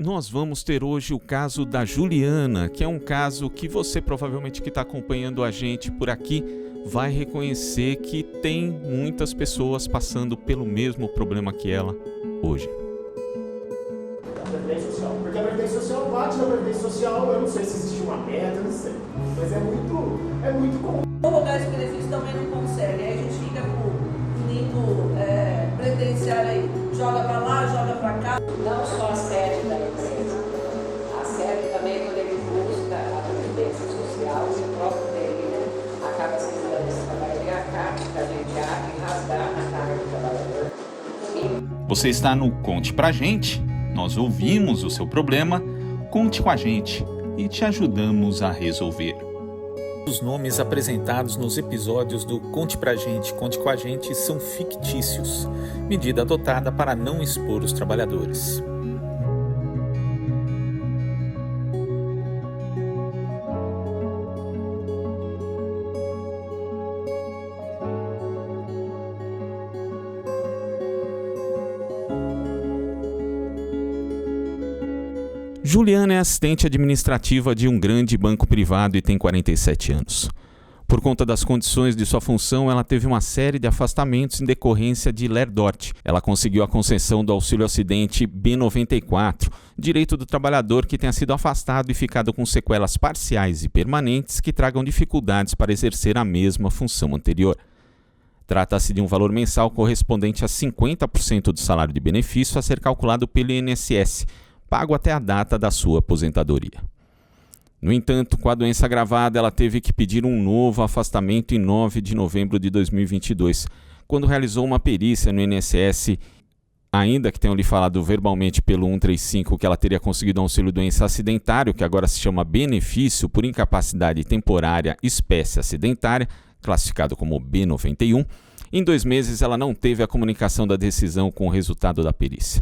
Nós vamos ter hoje o caso da Juliana, que é um caso que você provavelmente que está acompanhando a gente por aqui vai reconhecer que tem muitas pessoas passando pelo mesmo problema que ela hoje. Porque a previdência social bate na previdência social, eu não sei se existe uma meta, não sei, mas é muito comum. Prorrogar esse benefício também não consegue, aí a gente fica com o limbo previdenciário aí, joga para lá, joga para cá. Não só a sede da empresa, a sede também quando ele busca a previdência social, o próprio dele acaba sendo dando esse trabalho de cá, que a gente abre e rasgar na carga do trabalhador. Você está no Conte Pra Gente, nós ouvimos o seu problema, conte com a gente e te ajudamos a resolver. Os nomes apresentados nos episódios do Conte Pra Gente, Conte com a Gente são fictícios, medida adotada para não expor os trabalhadores. Juliana é assistente administrativa de um grande banco privado e tem 47 anos. Por conta das condições de sua função, ela teve uma série de afastamentos em decorrência de LERDORT. Ela conseguiu a concessão do auxílio acidente B94, direito do trabalhador que tenha sido afastado e ficado com sequelas parciais e permanentes que tragam dificuldades para exercer a mesma função anterior. Trata-se de um valor mensal correspondente a 50% do salário de benefício a ser calculado pelo INSS, pago até a data da sua aposentadoria. No entanto, com a doença agravada, ela teve que pedir um novo afastamento em 9 de novembro de 2022, quando realizou uma perícia no INSS, ainda que tenham lhe falado verbalmente pelo 135 que ela teria conseguido um auxílio doença acidentário, que agora se chama benefício por incapacidade temporária espécie acidentária, classificado como B91, em 2 meses ela não teve a comunicação da decisão com o resultado da perícia.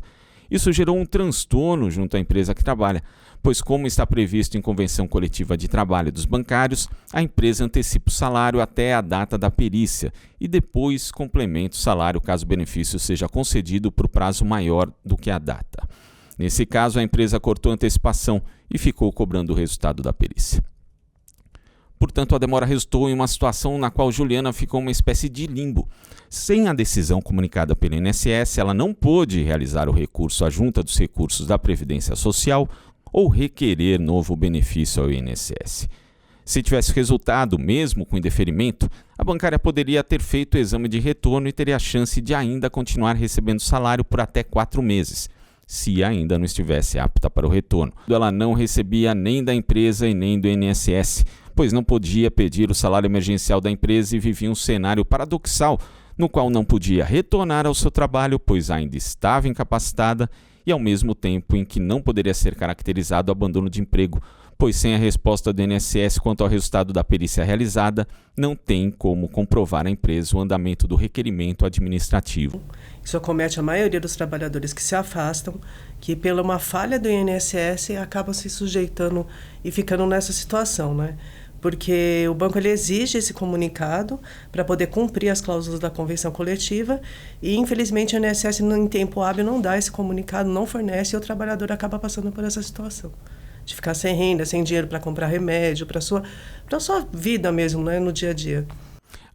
Isso gerou um transtorno junto à empresa que trabalha, pois, como está previsto em convenção coletiva de trabalho dos bancários, a empresa antecipa o salário até a data da perícia e depois complementa o salário caso o benefício seja concedido por prazo maior do que a data. Nesse caso, a empresa cortou a antecipação e ficou cobrando o resultado da perícia. Portanto, a demora resultou em uma situação na qual Juliana ficou uma espécie de limbo. Sem a decisão comunicada pelo INSS, ela não pôde realizar o recurso à Junta dos Recursos da Previdência Social ou requerer novo benefício ao INSS. Se tivesse resultado, mesmo com indeferimento, a bancária poderia ter feito o exame de retorno e teria a chance de ainda continuar recebendo salário por até 4 meses, se ainda não estivesse apta para o retorno. Ela não recebia nem da empresa e nem do INSS, pois não podia pedir o salário emergencial da empresa e vivia um cenário paradoxal, no qual não podia retornar ao seu trabalho, pois ainda estava incapacitada, e ao mesmo tempo em que não poderia ser caracterizado o abandono de emprego, pois sem a resposta do INSS quanto ao resultado da perícia realizada, não tem como comprovar à empresa o andamento do requerimento administrativo. Isso acomete a maioria dos trabalhadores que se afastam, que pela uma falha do INSS acabam se sujeitando e ficando nessa situação, né? Porque o banco ele exige esse comunicado para poder cumprir as cláusulas da convenção coletiva e, infelizmente, o INSS, em tempo hábil, não dá esse comunicado, não fornece e o trabalhador acaba passando por essa situação de ficar sem renda, sem dinheiro para comprar remédio, para a sua vida mesmo, né, no dia a dia.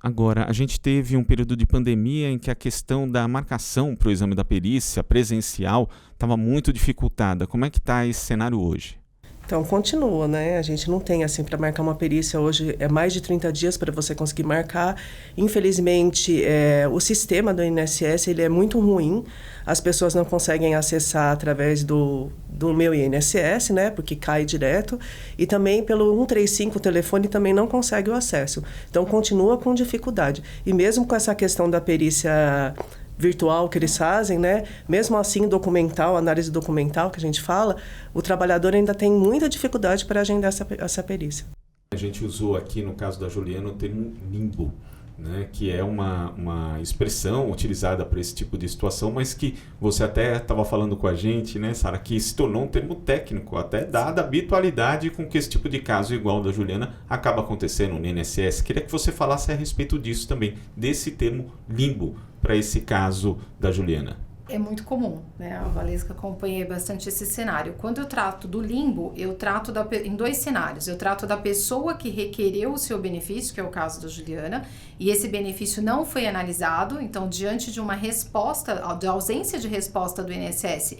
Agora, a gente teve um período de pandemia em que a questão da marcação para o exame da perícia presencial estava muito dificultada. Como é que está esse cenário hoje? Então, continua, né? A gente não tem, assim, para marcar uma perícia hoje, é mais de 30 dias para você conseguir marcar. Infelizmente, o sistema do INSS, ele é muito ruim. As pessoas não conseguem acessar através do meu INSS, né? Porque cai direto. E também pelo 135, o telefone também não consegue o acesso. Então, continua com dificuldade. E mesmo com essa questão da perícia virtual que eles fazem, né? Mesmo assim, documental, análise documental que a gente fala, o trabalhador ainda tem muita dificuldade para agendar essa perícia. A gente usou aqui, no caso da Juliana, o termo limbo, né? Que é uma expressão utilizada para esse tipo de situação, mas que você até estava falando com a gente, né, Sara, que se tornou um termo técnico, até dada a habitualidade com que esse tipo de caso igual da Juliana acaba acontecendo no INSS. Queria que você falasse a respeito disso também, desse termo limbo, para esse caso da Juliana. É muito comum, né? A Valesca acompanha bastante esse cenário. Quando eu trato do limbo, eu trato em 2 cenários. Eu trato da pessoa que requereu o seu benefício, que é o caso da Juliana, e esse benefício não foi analisado. Então, diante de uma resposta, de ausência de resposta do INSS,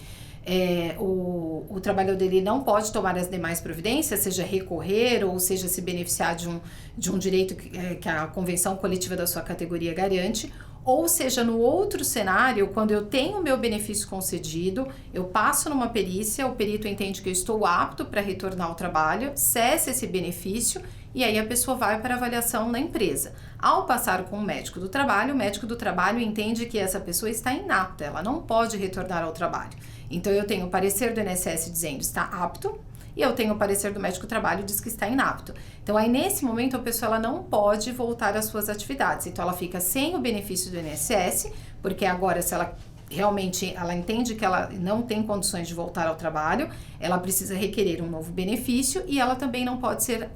o trabalhador dele não pode tomar as demais providências, seja recorrer ou seja se beneficiar de um direito que a convenção coletiva da sua categoria garante. Ou seja, no outro cenário, quando eu tenho o meu benefício concedido, eu passo numa perícia, o perito entende que eu estou apto para retornar ao trabalho, cessa esse benefício e aí a pessoa vai para avaliação na empresa. Ao passar com o médico do trabalho entende que essa pessoa está inapta, ela não pode retornar ao trabalho. Então eu tenho o parecer do INSS dizendo está apto, e eu tenho o parecer do médico do trabalho diz que está inapto. Então, aí nesse momento, a pessoa ela não pode voltar às suas atividades. Então, ela fica sem o benefício do INSS, porque agora, se ela realmente ela entende que ela não tem condições de voltar ao trabalho, ela precisa requerer um novo benefício e ela também não pode ser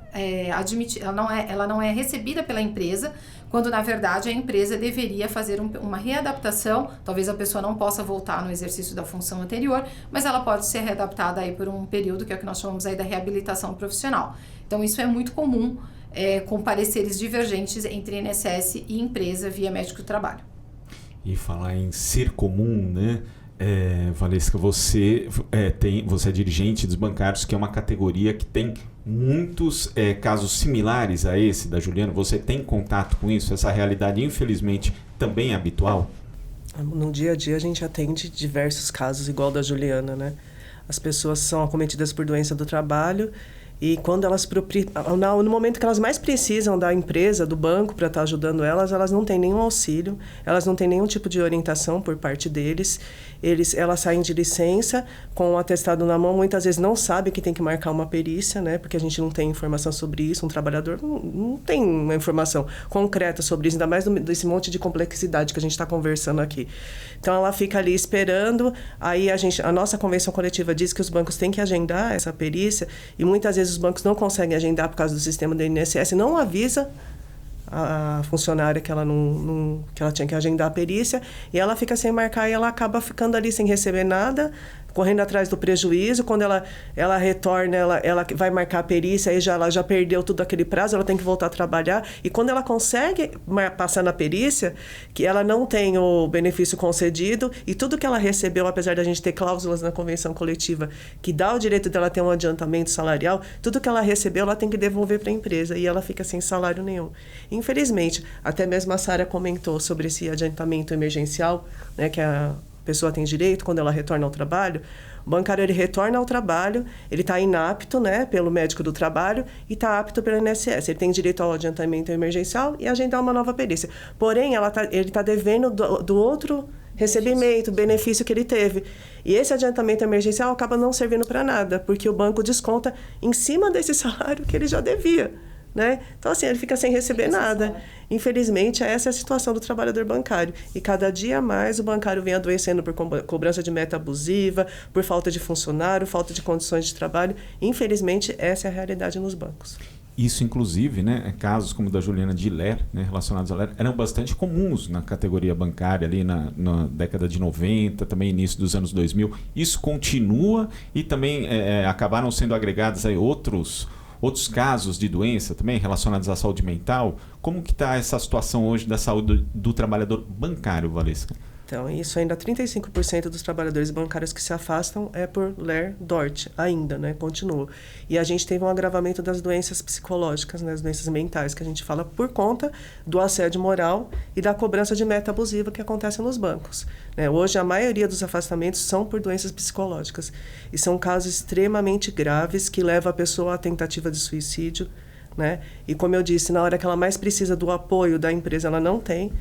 admitida, ela não é recebida pela empresa, quando na verdade a empresa deveria fazer uma readaptação. Talvez a pessoa não possa voltar no exercício da função anterior, mas ela pode ser readaptada aí por um período que é o que nós chamamos aí da reabilitação profissional. Então isso é muito comum, com pareceres divergentes entre INSS e empresa via médico do trabalho. E falar em ser comum, né? Valesca, você é dirigente dos bancários, que é uma categoria que tem muitos casos similares a esse da Juliana. Você tem contato com isso? Essa realidade, infelizmente, também é habitual? No dia a dia, a gente atende diversos casos igual da Juliana, né? As pessoas são acometidas por doença do trabalho e quando elas no momento que elas mais precisam da empresa, do banco para estar ajudando elas não têm nenhum auxílio, elas não têm nenhum tipo de orientação por parte deles. Elas saem de licença com o atestado na mão, muitas vezes não sabe que tem que marcar uma perícia, né? Porque a gente não tem informação sobre isso, um trabalhador não tem uma informação concreta sobre isso, ainda mais desse monte de complexidade que a gente está conversando aqui. Então ela fica ali esperando, aí a nossa convenção coletiva diz que os bancos têm que agendar essa perícia e muitas vezes os bancos não conseguem agendar por causa do sistema do INSS, não avisa a funcionária que ela que ela tinha que agendar a perícia e ela fica sem marcar e ela acaba ficando ali sem receber nada, correndo atrás do prejuízo. Quando ela retorna, ela vai marcar a perícia, aí ela já perdeu todo aquele prazo, ela tem que voltar a trabalhar. E quando ela consegue passar na perícia, que ela não tem o benefício concedido, e tudo que ela recebeu, apesar da gente ter cláusulas na convenção coletiva que dá o direito dela ter um adiantamento salarial, tudo que ela recebeu, ela tem que devolver para a empresa, e ela fica sem salário nenhum. Infelizmente, até mesmo a Sara comentou sobre esse adiantamento emergencial, né, que a pessoa tem direito quando ela retorna ao trabalho. O bancário, ele retorna ao trabalho, ele está inapto, né, pelo médico do trabalho e está apto pelo INSS. Ele tem direito ao adiantamento emergencial e agendar uma nova perícia. Porém, ele está devendo do outro recebimento, benefício que ele teve. E esse adiantamento emergencial acaba não servindo para nada, porque o banco desconta em cima desse salário que ele já devia, né? Então, assim, ele fica sem receber nada. Infelizmente, essa é a situação do trabalhador bancário. E cada dia mais o bancário vem adoecendo por cobrança de meta abusiva, por falta de funcionário, falta de condições de trabalho. Infelizmente, essa é a realidade nos bancos. Isso, inclusive, né, casos como o da Juliana de LER, né, relacionados a LER, eram bastante comuns na categoria bancária ali na década de 90, também início dos anos 2000. Isso continua e também acabaram sendo agregados aí outros casos de doença também relacionados à saúde mental. Como que está essa situação hoje da saúde do trabalhador bancário, Valesca? Então, isso ainda 35% dos trabalhadores bancários que se afastam é por LER-DORT ainda, né? Continua. E a gente teve um agravamento das doenças psicológicas, né? As doenças mentais, que a gente fala por conta do assédio moral e da cobrança de meta abusiva que acontece nos bancos, né? Hoje, a maioria dos afastamentos são por doenças psicológicas. E são casos extremamente graves que levam a pessoa à tentativa de suicídio, né? E como eu disse, na hora que ela mais precisa do apoio da empresa, ela não tem.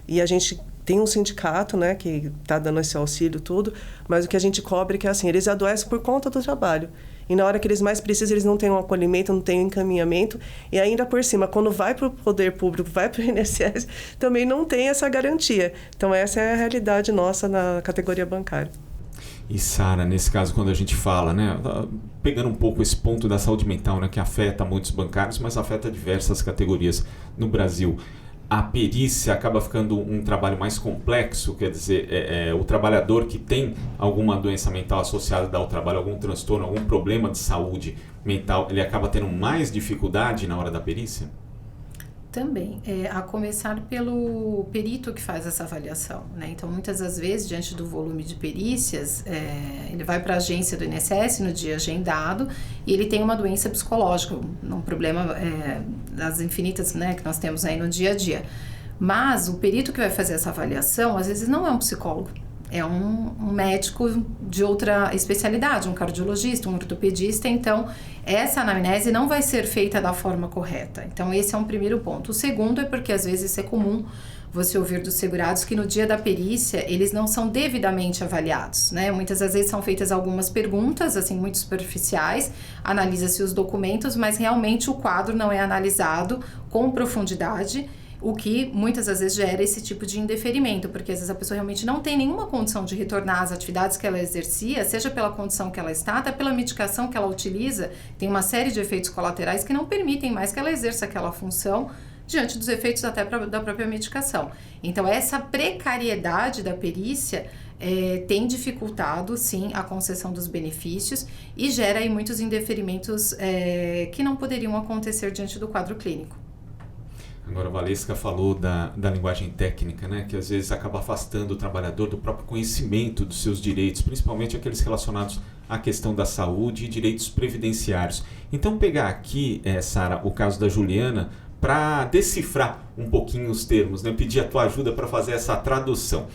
E a gente tem um sindicato, né, que está dando esse auxílio tudo, mas o que a gente cobre é que, assim, eles adoecem por conta do trabalho. E na hora que eles mais precisam, eles não têm um acolhimento, não têm um encaminhamento. E ainda por cima, quando vai para o poder público, vai para o INSS, também não tem essa garantia. Então, essa é a realidade nossa na categoria bancária. E, Sara, nesse caso, quando a gente fala, né, pegando um pouco esse ponto da saúde mental, né, que afeta muitos bancários, mas afeta diversas categorias no Brasil. a perícia acaba ficando um trabalho mais complexo, quer dizer, o trabalhador que tem alguma doença mental associada ao trabalho, algum transtorno, algum problema de saúde mental, ele acaba tendo mais dificuldade na hora da perícia? Também, a começar pelo perito que faz essa avaliação, né? Então, muitas das vezes, diante do volume de perícias, ele vai para a agência do INSS no dia agendado e ele tem uma doença psicológica, um problema das infinitas, né, que nós temos aí no dia a dia. Mas o perito que vai fazer essa avaliação, às vezes não é um psicólogo, é um médico de outra especialidade, um cardiologista, um ortopedista. Então, essa anamnese não vai ser feita da forma correta. Então, esse é um primeiro ponto. O segundo é porque, às vezes, é comum você ouvir dos segurados que no dia da perícia, eles não são devidamente avaliados, né? Muitas das vezes são feitas algumas perguntas, assim, muito superficiais, analisa-se os documentos, mas realmente o quadro não é analisado com profundidade, o que muitas das vezes gera esse tipo de indeferimento, porque às vezes a pessoa realmente não tem nenhuma condição de retornar às atividades que ela exercia, seja pela condição que ela está, até pela medicação que ela utiliza, tem uma série de efeitos colaterais que não permitem mais que ela exerça aquela função diante dos efeitos até da própria medicação. Então, essa precariedade da perícia tem dificultado, sim, a concessão dos benefícios e gera aí muitos indeferimentos que não poderiam acontecer diante do quadro clínico. Agora, a Valesca falou da linguagem técnica, né, que às vezes acaba afastando o trabalhador do próprio conhecimento dos seus direitos, principalmente aqueles relacionados à questão da saúde e direitos previdenciários. Então, pegar aqui, Sara, o caso da Juliana, para decifrar um pouquinho os termos, né, pedir a tua ajuda para fazer essa tradução.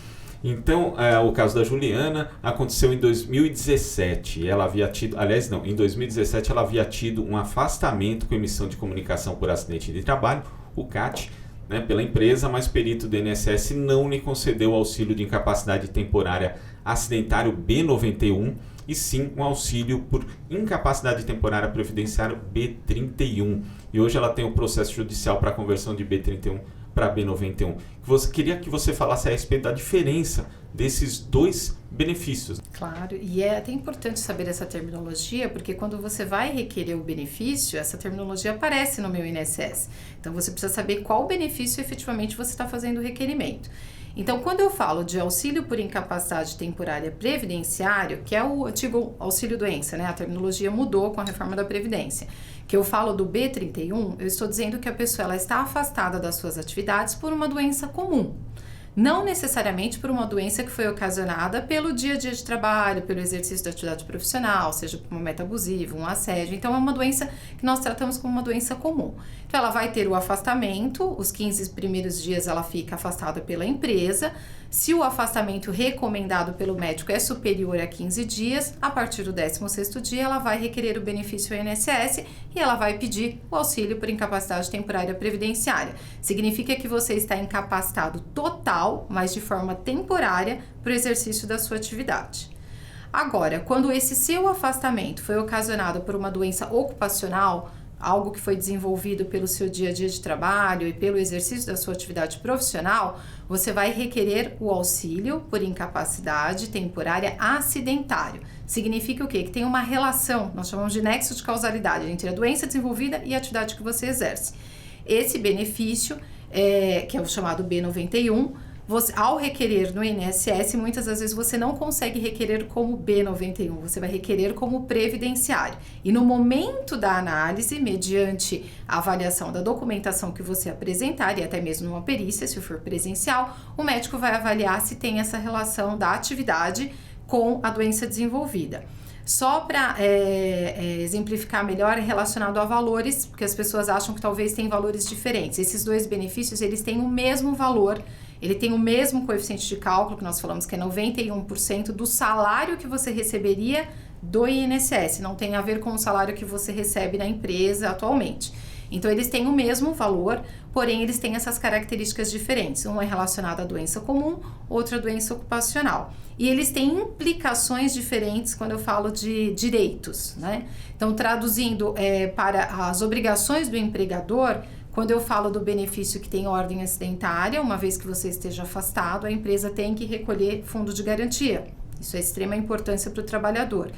Então, o caso da Juliana aconteceu em 2017. Ela havia tido, em 2017 ela havia tido um afastamento com emissão de comunicação por acidente de trabalho, o CAT, né, pela empresa, mas o perito do INSS não lhe concedeu o auxílio de incapacidade temporária acidentário B91 e sim um auxílio por incapacidade temporária previdenciária B31. E hoje ela tem um processo judicial para a conversão de B31 para B91. Queria que você falasse a respeito da diferença desses dois benefícios. Claro, e é até importante saber essa terminologia, porque quando você vai requerer o benefício, essa terminologia aparece no meu INSS. Então, você precisa saber qual benefício efetivamente você está fazendo o requerimento. Então, quando eu falo de auxílio por incapacidade temporária previdenciário, que é o antigo auxílio-doença, né? A terminologia mudou com a reforma da Previdência. Que eu falo do B31, eu estou dizendo que a pessoa ela está afastada das suas atividades por uma doença comum. Não necessariamente por uma doença que foi ocasionada pelo dia a dia de trabalho, pelo exercício da atividade profissional, seja por uma meta abusiva, um assédio. Então, é uma doença que nós tratamos como uma doença comum. Então, ela vai ter o afastamento, os 15 primeiros dias ela fica afastada pela empresa. Se o afastamento recomendado pelo médico é superior a 15 dias, a partir do 16º dia, ela vai requerer o benefício INSS e ela vai pedir o auxílio por incapacidade temporária previdenciária. Significa que você está incapacitado total, mas de forma temporária, para o exercício da sua atividade. Agora, quando esse seu afastamento foi ocasionado por uma doença ocupacional, algo que foi desenvolvido pelo seu dia a dia de trabalho e pelo exercício da sua atividade profissional, você vai requerer o auxílio por incapacidade temporária acidentário. Significa o quê? Que tem uma relação, nós chamamos de nexo de causalidade, entre a doença desenvolvida e a atividade que você exerce. Esse benefício, que é o chamado B91, você, ao requerer no INSS, muitas das vezes você não consegue requerer como B91, você vai requerer como previdenciário. E no momento da análise, mediante a avaliação da documentação que você apresentar, e até mesmo numa perícia, se for presencial, o médico vai avaliar se tem essa relação da atividade com a doença desenvolvida. Só para exemplificar melhor, é relacionado a valores, porque as pessoas acham que talvez tem valores diferentes. Esses dois benefícios, eles têm o mesmo valor, ele tem o mesmo coeficiente de cálculo, que nós falamos que é 91% do salário que você receberia do INSS, não tem a ver com o salário que você recebe na empresa atualmente. Então, eles têm o mesmo valor, porém, eles têm essas características diferentes. Um é relacionado à doença comum, outro à doença ocupacional. E eles têm implicações diferentes quando eu falo de direitos, né? Então, traduzindo para as obrigações do empregador, quando eu falo do benefício que tem ordem acidentária, uma vez que você esteja afastado, a empresa tem que recolher fundo de garantia. Isso é de extrema importância para o trabalhador.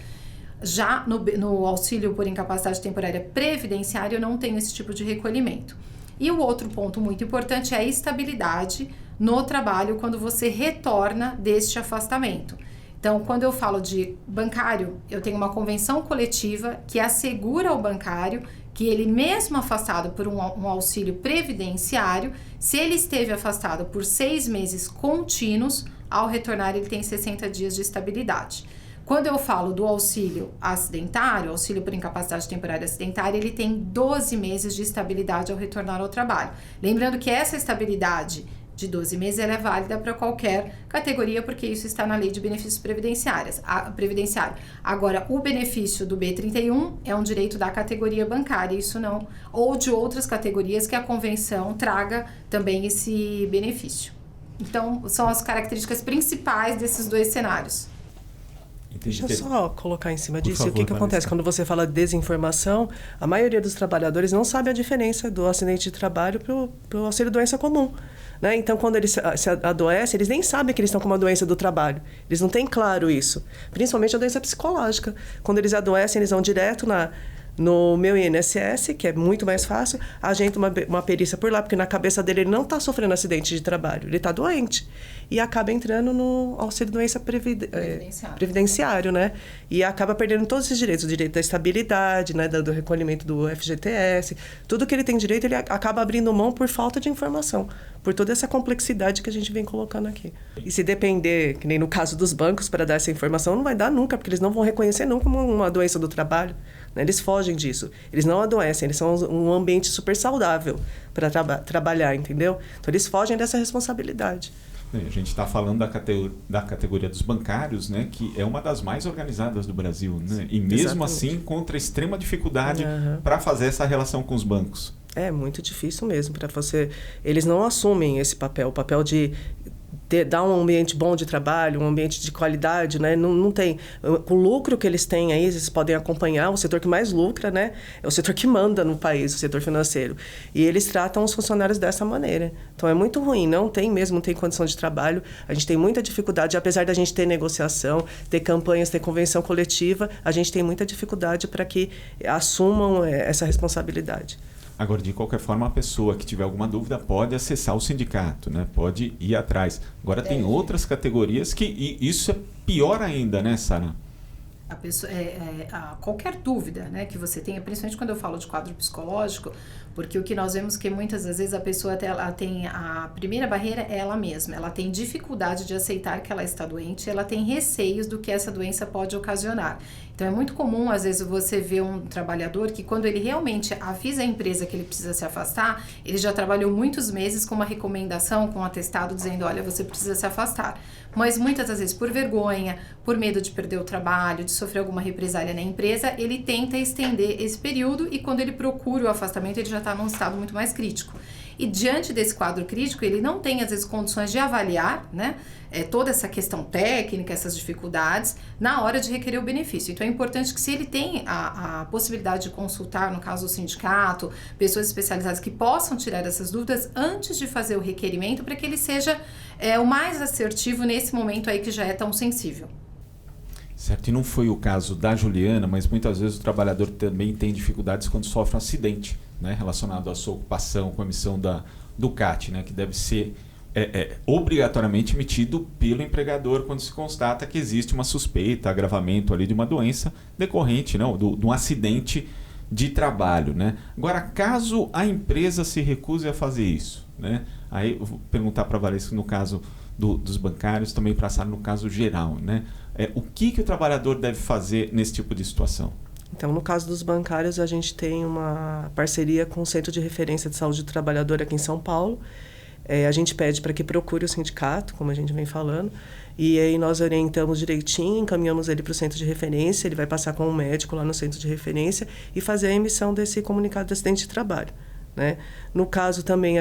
Já no auxílio por incapacidade temporária previdenciária, eu não tenho esse tipo de recolhimento. E o outro ponto muito importante é a estabilidade no trabalho quando você retorna deste afastamento. Então, quando eu falo de bancário, eu tenho uma convenção coletiva que assegura ao bancário que ele, mesmo afastado por um auxílio previdenciário, se ele esteve afastado por 6 meses contínuos, ao retornar ele tem 60 dias de estabilidade. Quando eu falo do auxílio acidentário, auxílio por incapacidade temporária acidentária, ele tem 12 meses de estabilidade ao retornar ao trabalho. Lembrando que essa estabilidade de 12 meses ela é válida para qualquer categoria, porque isso está na Lei de Benefícios Previdenciários. Agora, o benefício do B31 é um direito da categoria bancária, isso não, ou de outras categorias que a convenção traga também esse benefício. Então, são as características principais desses dois cenários. Deixa eu só colocar em cima disso. Por favor, o que acontece quando você fala de desinformação? A maioria dos trabalhadores não sabe a diferença do acidente de trabalho para o auxílio-doença comum. Né? Então, quando eles se adoecem, eles nem sabem que eles estão com uma doença do trabalho. Eles não têm claro isso. Principalmente a doença psicológica. Quando eles adoecem, eles vão direto no meu INSS, que é muito mais fácil, agenda uma perícia por lá, porque na cabeça dele ele não está sofrendo acidente de trabalho, ele está doente. E acaba entrando no auxílio-doença previdenciário, né? E acaba perdendo todos esses direitos, o direito da estabilidade, né? Do recolhimento do FGTS, tudo que ele tem direito, ele acaba abrindo mão por falta de informação, por toda essa complexidade que a gente vem colocando aqui. E se depender, que nem no caso dos bancos, para dar essa informação, não vai dar nunca, porque eles não vão reconhecer nunca uma doença do trabalho. Né? Eles fogem disso. Eles não adoecem, eles são um ambiente super saudável para trabalhar, entendeu? Então, eles fogem dessa responsabilidade. A gente está falando da categoria dos bancários, né, que é uma das mais organizadas do Brasil, né? E mesmo Exatamente. assim encontra extrema dificuldade para fazer essa relação com os bancos. É muito difícil mesmo para você. Eles não assumem esse papel, o papel de dar um ambiente bom de trabalho, um ambiente de qualidade, né? Não tem. O lucro que eles têm aí, eles podem acompanhar, o setor que mais lucra, né? É o setor que manda no país, o setor financeiro. E eles tratam os funcionários dessa maneira. Então é muito ruim, não tem condição de trabalho. A gente tem muita dificuldade, apesar da gente ter negociação, ter campanhas, ter convenção coletiva, a gente tem muita dificuldade para que assumam essa responsabilidade. Agora, de qualquer forma, a pessoa que tiver alguma dúvida pode acessar o sindicato, né? Pode ir atrás. Agora, tem outras categorias que isso é pior ainda, né, Sara? A pessoa, qualquer dúvida, né, que você tenha, principalmente quando eu falo de quadro psicológico, porque o que nós vemos que muitas das vezes a pessoa ela tem a primeira barreira é ela mesma, ela tem dificuldade de aceitar que ela está doente, ela tem receios do que essa doença pode ocasionar. Então é muito comum, às vezes, você ver um trabalhador que quando ele realmente avisa a empresa que ele precisa se afastar, ele já trabalhou muitos meses com uma recomendação, com um atestado dizendo, olha, você precisa se afastar. Mas muitas das vezes por vergonha, por medo de perder o trabalho, de sofrer alguma represália na empresa, ele tenta estender esse período e quando ele procura o afastamento, ele já está num estado muito mais crítico. E diante desse quadro crítico, ele não tem, às vezes, condições de avaliar, né, toda essa questão técnica, essas dificuldades, na hora de requerer o benefício. Então, é importante que se ele tem a possibilidade de consultar, no caso, o sindicato, pessoas especializadas que possam tirar essas dúvidas antes de fazer o requerimento, para que ele seja o mais assertivo nesse momento aí que já é tão sensível. Certo, e não foi o caso da Juliana, mas muitas vezes o trabalhador também tem dificuldades quando sofre um acidente, né, relacionado à sua ocupação, com a emissão do CAT, né, que deve ser obrigatoriamente emitido pelo empregador quando se constata que existe uma suspeita, agravamento ali de uma doença decorrente, não, de um acidente de trabalho, né? Agora, caso a empresa se recuse a fazer isso, né, aí eu vou perguntar para a Valesca no caso dos bancários, também para a Sara no caso geral, né? O que o trabalhador deve fazer nesse tipo de situação? Então, no caso dos bancários, a gente tem uma parceria com o Centro de Referência de Saúde do Trabalhador aqui em São Paulo. A gente pede para que procure o sindicato, como a gente vem falando, e aí nós orientamos direitinho, encaminhamos ele para o centro de referência, ele vai passar com um médico lá no centro de referência e fazer a emissão desse comunicado de acidente de trabalho. Né? No caso também,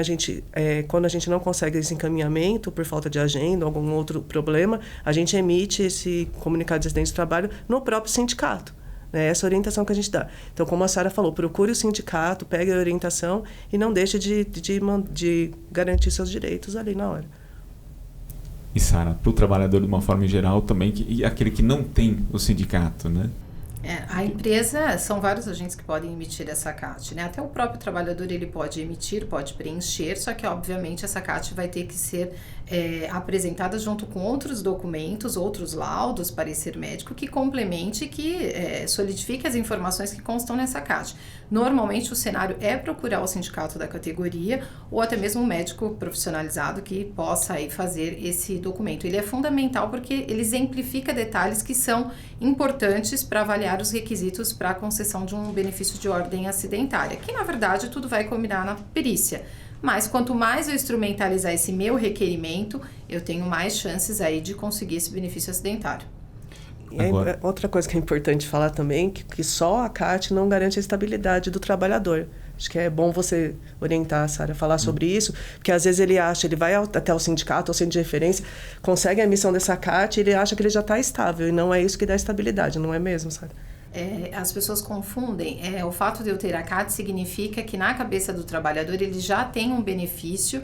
quando a gente não consegue esse encaminhamento por falta de agenda ou algum outro problema, a gente emite esse comunicado de acidente de trabalho no próprio sindicato. Né? Essa orientação que a gente dá. Então, como a Sara falou, procure o sindicato, pegue a orientação e não deixe de garantir seus direitos ali na hora. E Sara, para o trabalhador de uma forma geral também, e aquele que não tem o sindicato, né? A empresa, são vários agentes que podem emitir essa CAT, né? Até o próprio trabalhador ele pode emitir, pode preencher, só que obviamente essa CAT vai ter que ser apresentada junto com outros documentos, outros laudos, parecer médico, que complemente, que solidifique as informações que constam nessa CAT. Normalmente o cenário é procurar o sindicato da categoria ou até mesmo um médico profissionalizado que possa aí fazer esse documento. Ele é fundamental porque ele exemplifica detalhes que são importantes para avaliar os requisitos para a concessão de um benefício de ordem acidentária, que na verdade tudo vai combinar na perícia. Mas quanto mais eu instrumentalizar esse meu requerimento, eu tenho mais chances aí de conseguir esse benefício acidentário. Agora, outra coisa que é importante falar também, que só a CAT não garante a estabilidade do trabalhador. Acho que é bom você orientar, Sara, falar sobre isso, porque às vezes ele vai até o sindicato, ao centro de referência, consegue a emissão dessa CAT e ele acha que ele já está estável, e não é isso que dá estabilidade, não é mesmo, Sara? As pessoas confundem. O fato de eu ter a CAT significa que na cabeça do trabalhador ele já tem um benefício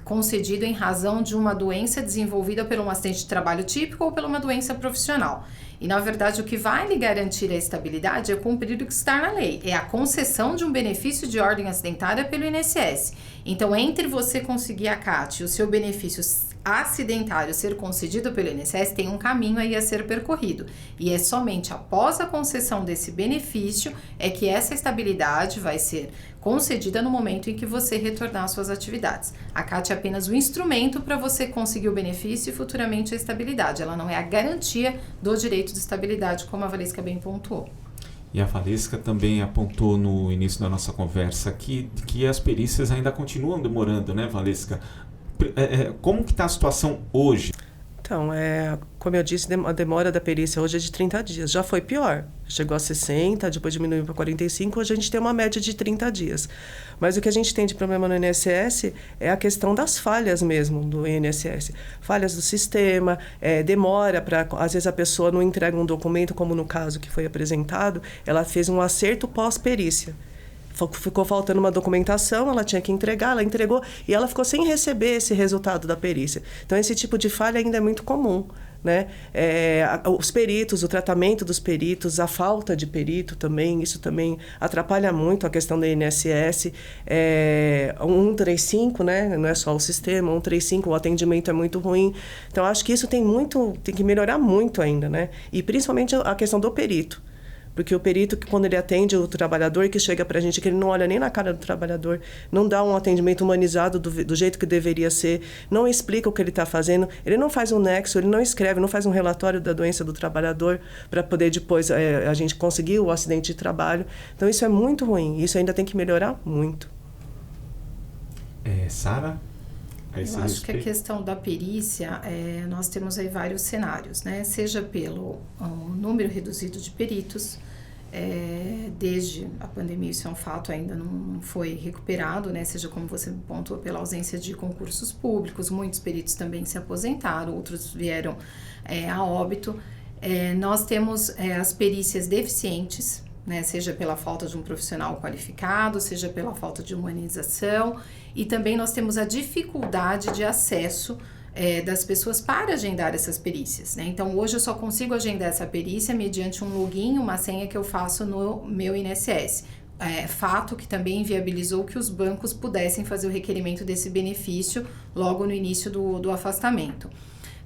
concedido em razão de uma doença desenvolvida por um acidente de trabalho típico ou por uma doença profissional. E, na verdade, o que vai lhe garantir a estabilidade é cumprir o que está na lei. É a concessão de um benefício de ordem acidentária pelo INSS. Então, entre você conseguir a CAT e o seu benefício acidentário ser concedido pelo INSS, tem um caminho aí a ser percorrido. E é somente após a concessão desse benefício é que essa estabilidade vai ser concedida no momento em que você retornar às suas atividades. A CAT é apenas um instrumento para você conseguir o benefício e futuramente a estabilidade. Ela não é a garantia do direito de estabilidade, como a Valesca bem pontuou. E a Valesca também apontou no início da nossa conversa que as perícias ainda continuam demorando, né, Valesca? Como que está a situação hoje? Então, como eu disse, a demora da perícia hoje é de 30 dias. Já foi pior. Chegou a 60, depois diminuiu para 45, hoje a gente tem uma média de 30 dias. Mas o que a gente tem de problema no INSS é a questão das falhas mesmo do INSS. Falhas do sistema, demora para... Às vezes a pessoa não entrega um documento, como no caso que foi apresentado, ela fez um acerto pós-perícia. Ficou faltando uma documentação, ela tinha que entregar, ela entregou e ela ficou sem receber esse resultado da perícia. Então, esse tipo de falha ainda é muito comum, né? Os peritos, o tratamento dos peritos, a falta de perito também, isso também atrapalha muito a questão da INSS. 135, né? Não é só o sistema, 135, o atendimento é muito ruim. Então, acho que isso tem que melhorar muito ainda, né? E principalmente a questão do perito. Porque o perito, quando ele atende o trabalhador, que chega pra gente, que ele não olha nem na cara do trabalhador, não dá um atendimento humanizado do jeito que deveria ser, não explica o que ele está fazendo, ele não faz um nexo, ele não escreve, não faz um relatório da doença do trabalhador para poder depois a gente conseguir o acidente de trabalho. Então isso é muito ruim, isso ainda tem que melhorar muito. Sara? Eu acho que a questão da perícia, nós temos aí vários cenários, né? Seja pelo número reduzido de peritos, desde a pandemia isso é um fato, ainda não foi recuperado, né? Seja como você pontuou, pela ausência de concursos públicos, muitos peritos também se aposentaram, outros vieram a óbito. Nós temos as perícias deficientes, né, seja pela falta de um profissional qualificado, seja pela falta de humanização, e também nós temos a dificuldade de acesso das pessoas para agendar essas perícias, né? Então, hoje eu só consigo agendar essa perícia mediante um login, uma senha que eu faço no meu INSS. Fato que também viabilizou que os bancos pudessem fazer o requerimento desse benefício logo no início do afastamento.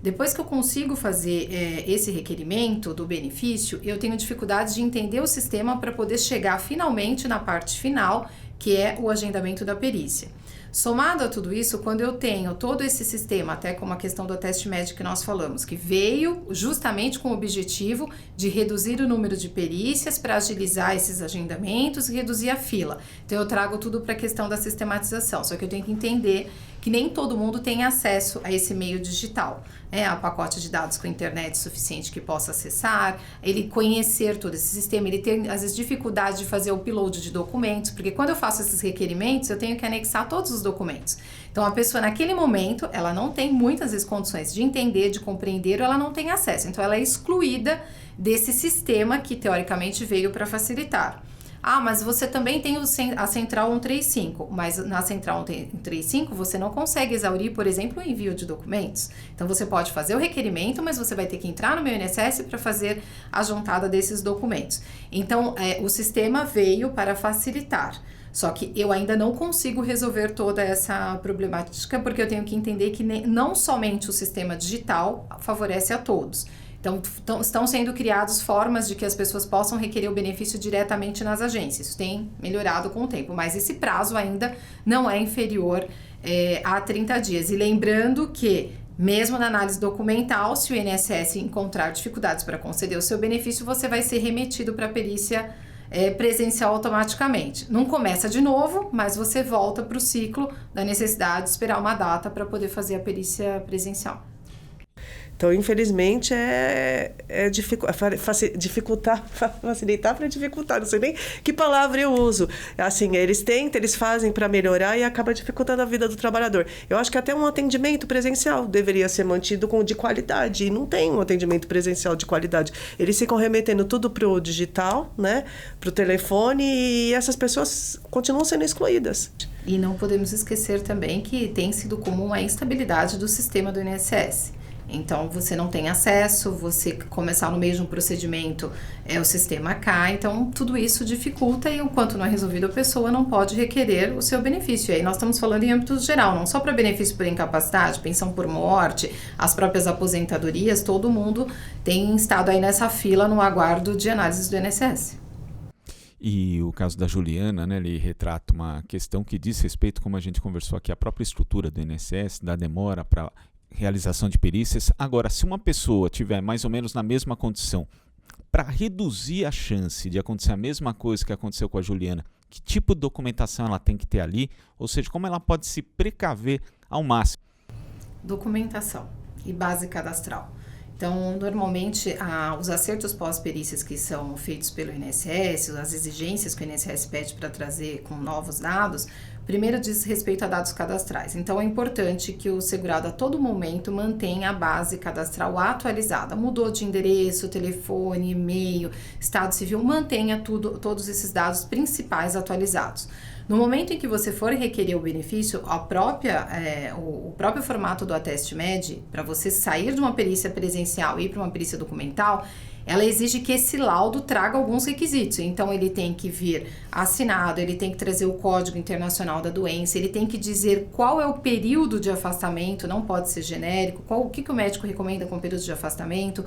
Depois que eu consigo fazer esse requerimento do benefício, eu tenho dificuldade de entender o sistema para poder chegar finalmente na parte final, que é o agendamento da perícia. Somado a tudo isso, quando eu tenho todo esse sistema, até como a questão do teste médico que nós falamos, que veio justamente com o objetivo de reduzir o número de perícias para agilizar esses agendamentos e reduzir a fila. Então eu trago tudo para a questão da sistematização, só que eu tenho que entender que nem todo mundo tem acesso a esse meio digital, a pacote de dados com internet suficiente que possa acessar, ele conhecer todo esse sistema, ele tem às vezes dificuldade de fazer o upload de documentos, porque quando eu faço esses requerimentos, eu tenho que anexar todos os documentos. Então a pessoa naquele momento, ela não tem muitas vezes condições de entender, de compreender, ou ela não tem acesso, então ela é excluída desse sistema que teoricamente veio para facilitar. Ah, mas você também tem a Central 135, mas na Central 135 você não consegue exaurir, por exemplo, o envio de documentos. Então você pode fazer o requerimento, mas você vai ter que entrar no meu INSS para fazer a juntada desses documentos. Então o sistema veio para facilitar. Só que eu ainda não consigo resolver toda essa problemática, porque eu tenho que entender que não somente o sistema digital favorece a todos. Então, estão sendo criadas formas de que as pessoas possam requerer o benefício diretamente nas agências. Isso tem melhorado com o tempo, mas esse prazo ainda não é inferior a 30 dias. E lembrando que, mesmo na análise documental, se o INSS encontrar dificuldades para conceder o seu benefício, você vai ser remetido para a perícia presencial automaticamente. Não começa de novo, mas você volta para o ciclo da necessidade de esperar uma data para poder fazer a perícia presencial. Então, infelizmente, facilitar para dificultar. Não sei nem que palavra eu uso. Assim, eles tentam, eles fazem para melhorar e acaba dificultando a vida do trabalhador. Eu acho que até um atendimento presencial deveria ser mantido de qualidade. E não tem um atendimento presencial de qualidade. Eles ficam remetendo tudo para o digital, né? Para o telefone, e essas pessoas continuam sendo excluídas. E não podemos esquecer também que tem sido comum a instabilidade do sistema do INSS. Então, você não tem acesso, você começar no mesmo procedimento, o sistema cai. Então, tudo isso dificulta e, enquanto não é resolvido, a pessoa não pode requerer o seu benefício. E aí nós estamos falando em âmbito geral, não só para benefício por incapacidade, pensão por morte, as próprias aposentadorias, todo mundo tem estado aí nessa fila no aguardo de análises do INSS. E o caso da Juliana, né, ele retrata uma questão que diz respeito, como a gente conversou aqui, à própria estrutura do INSS, da demora para realização de perícias. Agora, se uma pessoa tiver mais ou menos na mesma condição, para reduzir a chance de acontecer a mesma coisa que aconteceu com a Juliana, que tipo de documentação ela tem que ter ali? Ou seja, como ela pode se precaver ao máximo? Documentação e base cadastral. Então, normalmente, os acertos pós-perícias que são feitos pelo INSS, as exigências que o INSS pede para trazer com novos dados, primeiro diz respeito a dados cadastrais. Então, é importante que o segurado a todo momento mantenha a base cadastral atualizada. Mudou de endereço, telefone, e-mail, estado civil, mantenha todos esses dados principais atualizados. No momento em que você for requerer o benefício, o próprio formato do Ateste-Med, para você sair de uma perícia presencial e ir para uma perícia documental, ela exige que esse laudo traga alguns requisitos. Então, ele tem que vir assinado, ele tem que trazer o Código Internacional da Doença, ele tem que dizer qual é o período de afastamento, não pode ser genérico, o que o médico recomenda como período de afastamento,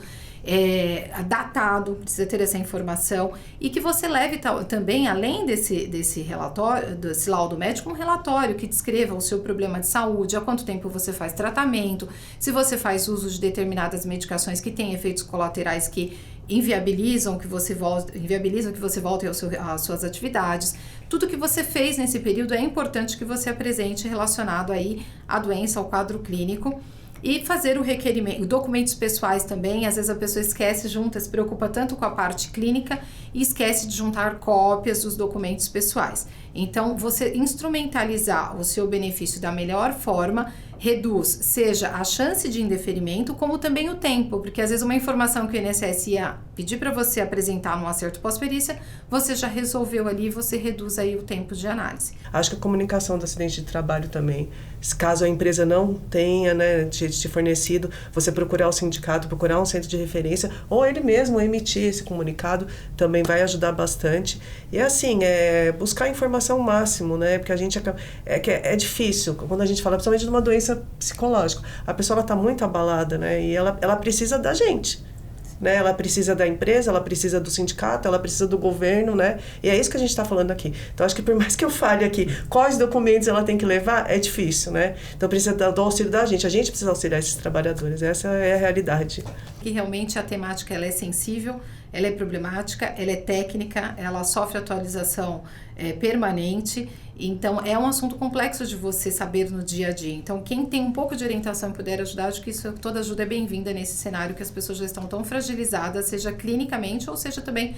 datado, precisa ter essa informação, e que você leve também, além desse relatório, desse laudo médico, um relatório que descreva o seu problema de saúde, há quanto tempo você faz tratamento, se você faz uso de determinadas medicações que têm efeitos colaterais que inviabilizam que você volte às suas atividades. Tudo que você fez nesse período é importante que você apresente relacionado aí à doença, ao quadro clínico. E fazer o requerimento, documentos pessoais também, às vezes a pessoa esquece, se preocupa tanto com a parte clínica e esquece de juntar cópias dos documentos pessoais. Então, você instrumentalizar o seu benefício da melhor forma reduz, seja a chance de indeferimento, como também o tempo, porque às vezes uma informação que o INSS ia pedir para você apresentar num acerto pós-perícia, você já resolveu ali e você reduz aí o tempo de análise. Acho que a comunicação do acidente de trabalho também, caso a empresa não tenha, né, te fornecido, você procurar o sindicato, procurar um centro de referência, ou ele mesmo emitir esse comunicado, também vai ajudar bastante. E assim, buscar informação ao máximo, né, porque a gente é difícil, quando a gente fala, principalmente de uma doença psicológica, a pessoa está muito abalada, né, e ela precisa da gente. Né? Ela precisa da empresa, ela precisa do sindicato, ela precisa do governo, né? E é isso que a gente está falando aqui. Então, acho que por mais que eu fale aqui quais documentos ela tem que levar, é difícil, né? Então, precisa do auxílio da gente. A gente precisa auxiliar esses trabalhadores. Essa é a realidade. Que realmente a temática ela é sensível, ela é problemática, ela é técnica, ela sofre atualização permanente. Então, é um assunto complexo de você saber no dia a dia. Então, quem tem um pouco de orientação e puder ajudar, acho que toda ajuda é bem-vinda nesse cenário que as pessoas já estão tão fragilizadas, seja clinicamente ou seja também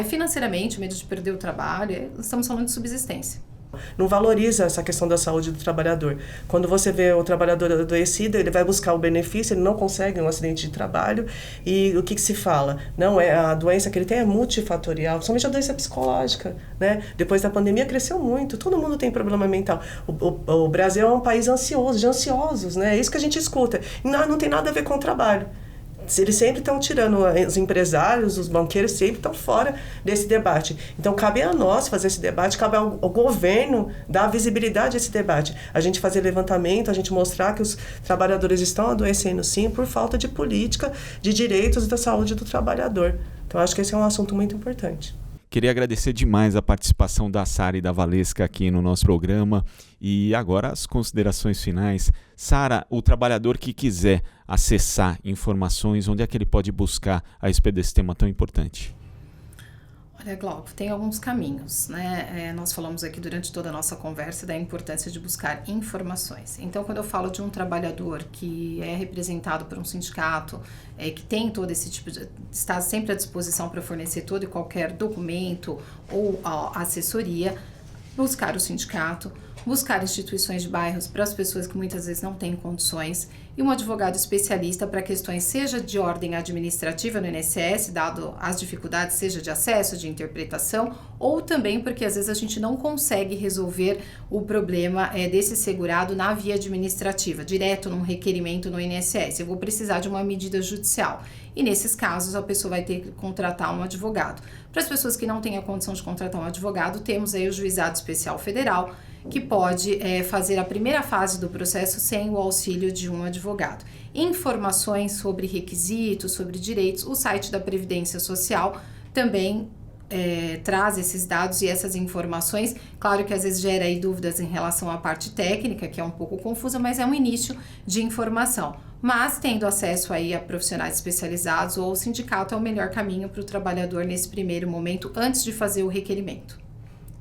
financeiramente, medo de perder o trabalho. Estamos falando de subsistência. Não valoriza essa questão da saúde do trabalhador. Quando você vê o trabalhador adoecido, ele vai buscar o benefício, ele não consegue um acidente de trabalho. E o que se fala? Não, a doença que ele tem é multifatorial, principalmente a doença psicológica, né? Depois da pandemia cresceu muito, todo mundo tem problema mental. O Brasil é um país ansioso, de ansiosos, né? É isso que a gente escuta. E não tem nada a ver com o trabalho. Eles sempre estão tirando, os empresários, os banqueiros sempre estão fora desse debate. Então, cabe a nós fazer esse debate, cabe ao governo dar visibilidade a esse debate. A gente fazer levantamento, a gente mostrar que os trabalhadores estão adoecendo sim por falta de política de direitos da saúde do trabalhador. Então, acho que esse é um assunto muito importante. Queria agradecer demais a participação da Sara e da Valesca aqui no nosso programa. E agora as considerações finais. Sara, o trabalhador que quiser acessar informações, onde é que ele pode buscar a respeito desse tema tão importante? Olha, Glauco, tem alguns caminhos, né? Nós falamos aqui durante toda a nossa conversa da importância de buscar informações. Então, quando eu falo de um trabalhador que é representado por um sindicato, que tem todo esse tipo de... está sempre à disposição para fornecer todo e qualquer documento ou assessoria, buscar o sindicato, buscar instituições de bairros para as pessoas que muitas vezes não têm condições e um advogado especialista para questões seja de ordem administrativa no INSS, dado as dificuldades, seja de acesso, de interpretação, ou também porque às vezes a gente não consegue resolver o problema desse segurado na via administrativa, direto num requerimento no INSS. Eu vou precisar de uma medida judicial. E nesses casos a pessoa vai ter que contratar um advogado. Para as pessoas que não têm a condição de contratar um advogado, temos aí o Juizado Especial Federal, que pode fazer a primeira fase do processo sem o auxílio de um advogado. Informações sobre requisitos, sobre direitos, o site da Previdência Social também traz esses dados e essas informações. Claro que às vezes gera aí dúvidas em relação à parte técnica, que é um pouco confusa, mas é um início de informação. Mas tendo acesso aí a profissionais especializados ou ao sindicato é o melhor caminho para o trabalhador nesse primeiro momento, antes de fazer o requerimento.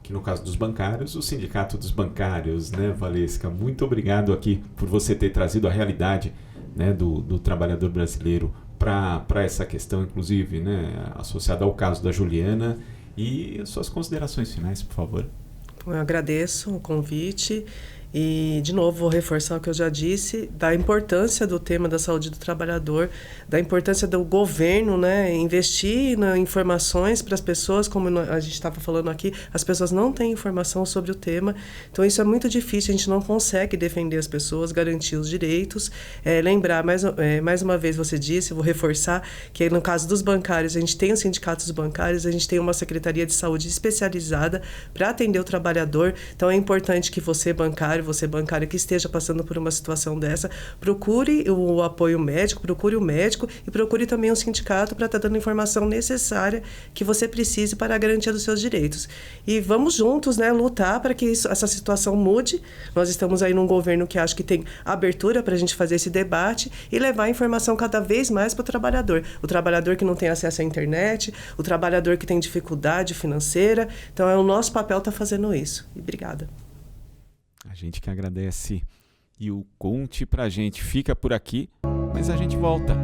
Que no caso dos bancários, o Sindicato dos Bancários, né, Valesca? Muito obrigado aqui por você ter trazido a realidade, né, do trabalhador brasileiro para essa questão, inclusive, né, associada ao caso da Juliana. E suas considerações finais, por favor. Eu agradeço o convite e, de novo, vou reforçar o que eu já disse, da importância do tema da saúde do trabalhador, da importância do governo, né, investir em informações para as pessoas, como a gente estava falando aqui, as pessoas não têm informação sobre o tema, então isso é muito difícil, a gente não consegue defender as pessoas, garantir os direitos. Lembrar, mais uma vez você disse, vou reforçar, que no caso dos bancários, a gente tem os sindicatos bancários, a gente tem uma Secretaria de Saúde especializada para atender o trabalhador, então é importante que você bancário que esteja passando por uma situação dessa, procure o apoio médico, procure o médico e procure também um sindicato para estar dando a informação necessária que você precise para a garantia dos seus direitos. E vamos juntos, né, lutar para que essa situação mude. Nós estamos aí num governo que acho que tem abertura para a gente fazer esse debate e levar a informação cada vez mais para o trabalhador que não tem acesso à internet, o trabalhador que tem dificuldade financeira. Então, é o nosso papel estar fazendo isso. E obrigada. A gente que agradece. E o Conte pra gente fica por aqui, mas a gente volta.